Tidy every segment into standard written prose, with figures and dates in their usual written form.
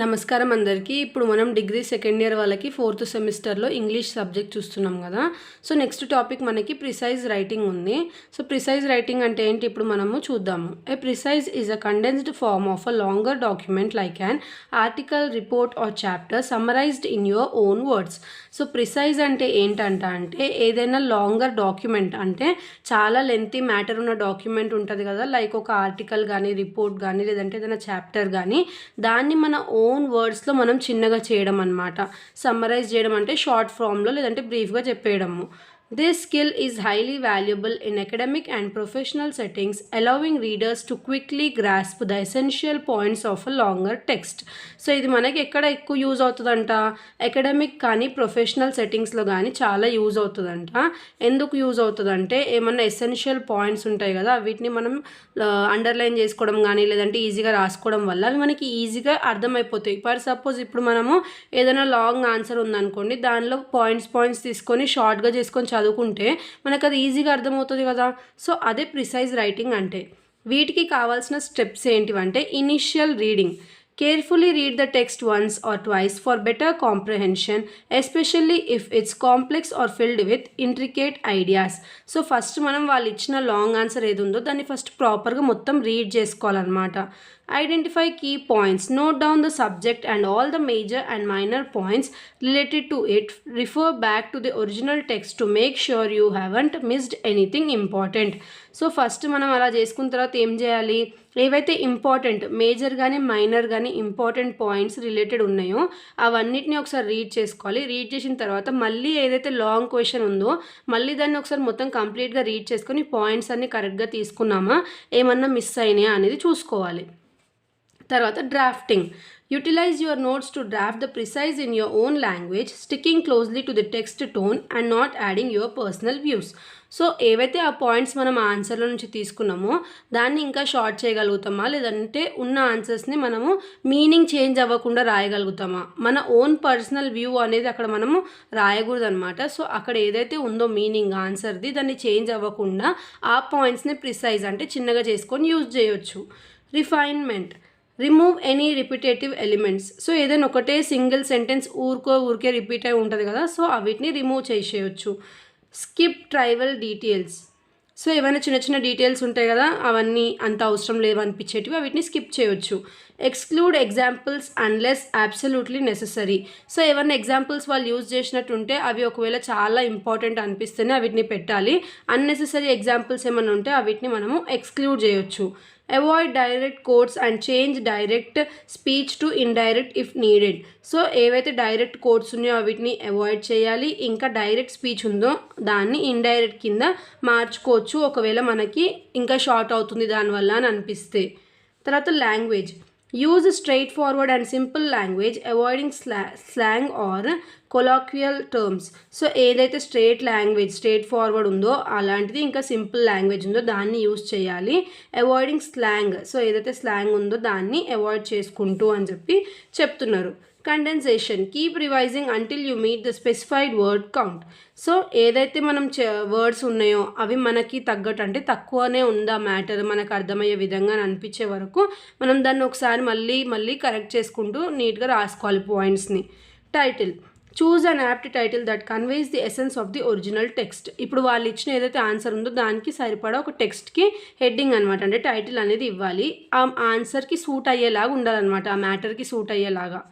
నమస్కారం అందరికీ. ఇప్పుడు మనం డిగ్రీ సెకండ్ ఇయర్ వాళ్ళకి 4th సెమిస్టర్లో ఇంగ్లీష్ సబ్జెక్ట్ చూస్తున్నాం కదా. సో నెక్స్ట్ టాపిక్ మనకి ప్రిసైజ్ రైటింగ్ ఉంది. సో ప్రిసైజ్ రైటింగ్ అంటే ఏంటి ఇప్పుడు మనము చూద్దాము. A precis is a condensed form of a longer document like an article, report or chapter summarised in your own words. So precis అంటే ఏంటంటే ఏదైనా లాంగర్ డాక్యుమెంట్ అంటే చాలా లెంతీ మ్యాటర్ ఉన్న డాక్యుమెంట్ ఉంటుంది కదా, లైక్ ఒక ఆర్టికల్ కానీ, రిపోర్ట్ కానీ, లేదంటే ఏదైనా చాప్టర్ కానీ, దాన్ని మన ఓన్ వర్డ్స్లో మనం చిన్నగా చేయడం అనమాట. సమ్మరైజ్ చేయడం అంటే షార్ట్ ఫామ్లో లేదంటే బ్రీఫ్గా చెప్పేయడము. This skill is highly valuable in academic and professional settings, allowing readers to quickly grasp the essential points of a longer text. So ఇది మనకి ఎక్కడ ఎక్కువ యూజ్ అవుతుందంట, అకాడమిక్ కానీ ప్రొఫెషనల్ సెట్టింగ్స్లో కానీ చాలా యూజ్ అవుతుందంట. ఎందుకు యూజ్ అవుతుందంటే ఏమన్నా ఎసెన్షియల్ పాయింట్స్ ఉంటాయి కదా, వీటిని మనం అండర్లైన్ చేసుకోవడం కానీ లేదంటే ఈజీగా రాసుకోవడం వల్ల అవి మనకి ఈజీగా అర్థమైపోతాయి. ఫర్ సపోజ్ ఇప్పుడు మనము ఏదైనా లాంగ్ ఆన్సర్ ఉందనుకోండి, దానిలో పాయింట్స్ తీసుకొని షార్ట్గా చేసుకొని చదువుకుంటే మనకు అది ఈజీగా అర్థమవుతుంది కదా. సో అదే ప్రిసైజ్ రైటింగ్ అంటే. వీటికి కావాల్సిన స్టెప్స్ ఏంటివంటే initial reading. Carefully read the text once or twice for better comprehension, especially if it's complex or filled with intricate ideas. So first మనం వాళ్ళు ఇచ్చిన లాంగ్ ఆన్సర్ ఏది ఉందో దాన్ని ఫస్ట్ ప్రాపర్గా మొత్తం రీడ్ చేసుకోవాలన్నమాట. Identify key points. Note down the subject and all the major and minor points related to it. Refer back to the original text to make sure you haven't missed anything important. So first మనం అలా చేసుకున్న తర్వాత ఏం చేయాలి, ఏవైతే important major కానీ minor కానీ important points related ఉన్నాయో అవన్నిటిని ఒకసారి రీడ్ చేసుకోవాలి. రీడ్ చేసిన తర్వాత మళ్ళీ ఏదైతే లాంగ్ క్వశ్చన్ ఉందో మళ్ళీ దాన్ని ఒకసారి మొత్తం కంప్లీట్గా రీడ్ చేసుకొని పాయింట్స్ అన్ని కరెక్ట్గా తీసుకున్నామా, ఏమన్నా మిస్ అయినాయా అనేది చూసుకోవాలి. తర్వాత drafting. Utilize your notes to draft the precise in your own language, sticking closely to the text tone and not adding your personal views. So ఏవైతే ఆ పాయింట్స్ మనం ఆన్సర్లో నుంచి తీసుకున్నామో దాన్ని ఇంకా షార్ట్ చేయగలుగుతామా, లేదంటే ఉన్న ఆన్సర్స్ని మనము మీనింగ్ చేంజ్ అవ్వకుండా రాయగలుగుతామా, మన ఓన్ పర్సనల్ వ్యూ అనేది అక్కడ మనము రాయకూడదు అనమాట. సో అక్కడ ఏదైతే ఉందో మీనింగ్ ఆన్సర్ది దాన్ని చేంజ్ అవ్వకుండా ఆ పాయింట్స్ని ప్రిసైజ్ అంటే చిన్నగా చేసుకొని యూజ్ చేయొచ్చు. Refinement. Remove any repetitive elements. So ఏదైనా ఒకటే సింగిల్ సెంటెన్స్ ఊరికే రిపీట్ అయి ఉంటుంది కదా, సో వీటిని రిమూవ్ చేసేయచ్చు. Skip tribal details. సో ఏమైనా చిన్న డీటెయిల్స్ ఉంటాయి కదా, అవన్నీ అంత అవసరం లేవు అనిపించేటివి వీటిని స్కిప్ చేయొచ్చు. Exclude examples unless absolutely necessary. So ఏమైనా ఎగ్జాంపుల్స్ వాళ్ళు యూజ్ చేసినట్టుంటే అవి ఒకవేళ చాలా ఇంపార్టెంట్ అనిపిస్తేనే వీటిని పెట్టాలి. అన్నెసెసరీ ఎగ్జాంపుల్స్ ఏమైనా ఉంటే వీటిని మనము ఎక్స్క్లూడ్ చేయొచ్చు. Avoid direct quotes and change direct speech to indirect if needed. So ఏవైతే డైరెక్ట్ కోట్స్ ఉన్నాయో వీటిని అవాయిడ్ చేయాలి. ఇంకా డైరెక్ట్ స్పీచ్ ఉందో దాన్ని ఇండైరెక్ట్ కింద మార్చుకోవచ్చు ఒకవేళ మనకి ఇంకా షార్ట్ అవుతుంది దానివల్ల అని అనిపిస్తే. తర్వాత language. Use straight forward and simple language, avoiding slang or colloquial terms. So ఏదైతే స్ట్రైట్ ఫార్వర్డ్ ఉందో అలాంటిది, ఇంకా సింపుల్ లాంగ్వేజ్ ఉందో దాన్ని యూజ్ చేయాలి. Avoiding slang. సో ఏదైతే స్లాంగ్ ఉందో దాన్ని అవాయిడ్ చేసుకుంటూ అని చెప్పి చెప్తున్నారు. Condensation. Keep revising until you meet the specified word count. So ఏదైతే మనం వర్డ్స్ ఉన్నాయో అవి మనకి తగ్గట్టు అంటే తక్కువనే ఉందా మ్యాటర్ మనకు అర్థమయ్యే విధంగా అనిపించే వరకు మనం దాన్ని ఒకసారి మళ్ళీ కరెక్ట్ చేసుకుంటూ నీట్గా రాసుకోవాలి పాయింట్స్ని. Title. Choose an apt title that conveys the essence of the original text. ఇప్పుడు వాళ్ళు ఇచ్చిన ఏదైతే ఆన్సర్ ఉందో దానికి సరిపడా ఒక టెక్స్ట్కి హెడ్డింగ్ అనమాట, అంటే టైటిల్ అనేది ఇవ్వాలి. ఆ ఆన్సర్కి సూట్ అయ్యేలాగా ఉండాలన్నమాట, ఆ మ్యాటర్కి సూట్ అయ్యేలాగా.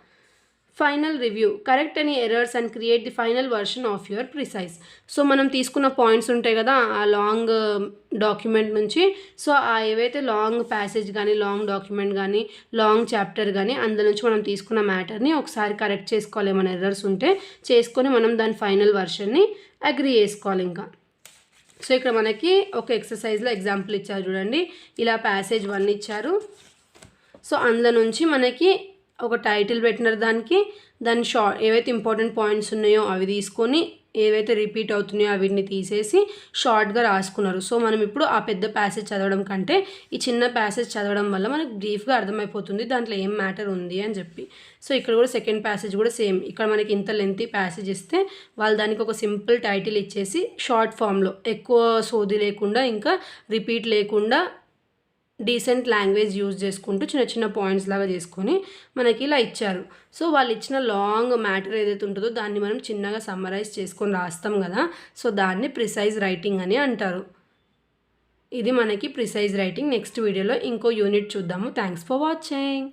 Final review. Correct any errors and create the final version of your precise. So మనం తీసుకున్న పాయింట్స్ ఉంటాయి కదా ఆ లాంగ్ డాక్యుమెంట్ నుంచి, సో ఏవైతే లాంగ్ ప్యాసేజ్ కానీ, లాంగ్ డాక్యుమెంట్ కానీ, లాంగ్ చాప్టర్ కానీ అందులో నుంచి మనం తీసుకున్న మ్యాటర్ని ఒకసారి కరెక్ట్ చేసుకోవాలి. ఏమైనా ఎర్రర్స్ ఉంటే చేసుకొని మనం దాని ఫైనల్ వర్షన్ని అగ్రీ చేసుకోవాలి ఇంకా. సో ఇక్కడ మనకి ఒక ఎక్సర్సైజ్లో ఎగ్జాంపుల్ ఇచ్చారు చూడండి. ఇలా ప్యాసేజ్ 1 ఇచ్చారు. సో అందులో నుంచి మనకి ఒక టైటిల్ పెట్టినారు, దాని ఏవైతే ఇంపార్టెంట్ పాయింట్స్ ఉన్నాయో అవి తీసుకొని ఏవైతే రిపీట్ అవుతున్నాయో వీటిని తీసేసి షార్ట్గా రాసుకున్నారు. సో మనం ఇప్పుడు ఆ పెద్ద ప్యాసేజ్ చదవడం కంటే ఈ చిన్న ప్యాసేజ్ చదవడం వల్ల మనకు బ్రీఫ్గా అర్థమైపోతుంది దాంట్లో ఏం మ్యాటర్ ఉంది అని చెప్పి. సో ఇక్కడ కూడా సెకండ్ ప్యాసేజ్ కూడా సేమ్. ఇక్కడ మనకి ఇంత లెంతీ ప్యాసేజ్ ఇస్తే వాళ్ళు దానికి ఒక సింపుల్ టైటిల్ ఇచ్చేసి షార్ట్ ఫామ్లో ఎక్కువ సోది లేకుండా ఇంకా రిపీట్ లేకుండా డీసెంట్ లాంగ్వేజ్ యూజ్ చేసుకుంటూ చిన్న చిన్న పాయింట్స్ లాగా చేసుకొని మనకి ఇలా ఇచ్చారు. సో వాళ్ళు ఇచ్చిన లాంగ్ మ్యాటర్ ఏదైతే ఉంటుందో దాన్ని మనం చిన్నగా సమ్మరైజ్ చేసుకొని రాస్తాం కదా, సో దాన్ని ప్రిసైజ్ రైటింగ్ అని అంటారు. ఇది మనకి ప్రిసైజ్ రైటింగ్. నెక్స్ట్ వీడియోలో ఇంకో యూనిట్ చూద్దాము. Thanks for watching.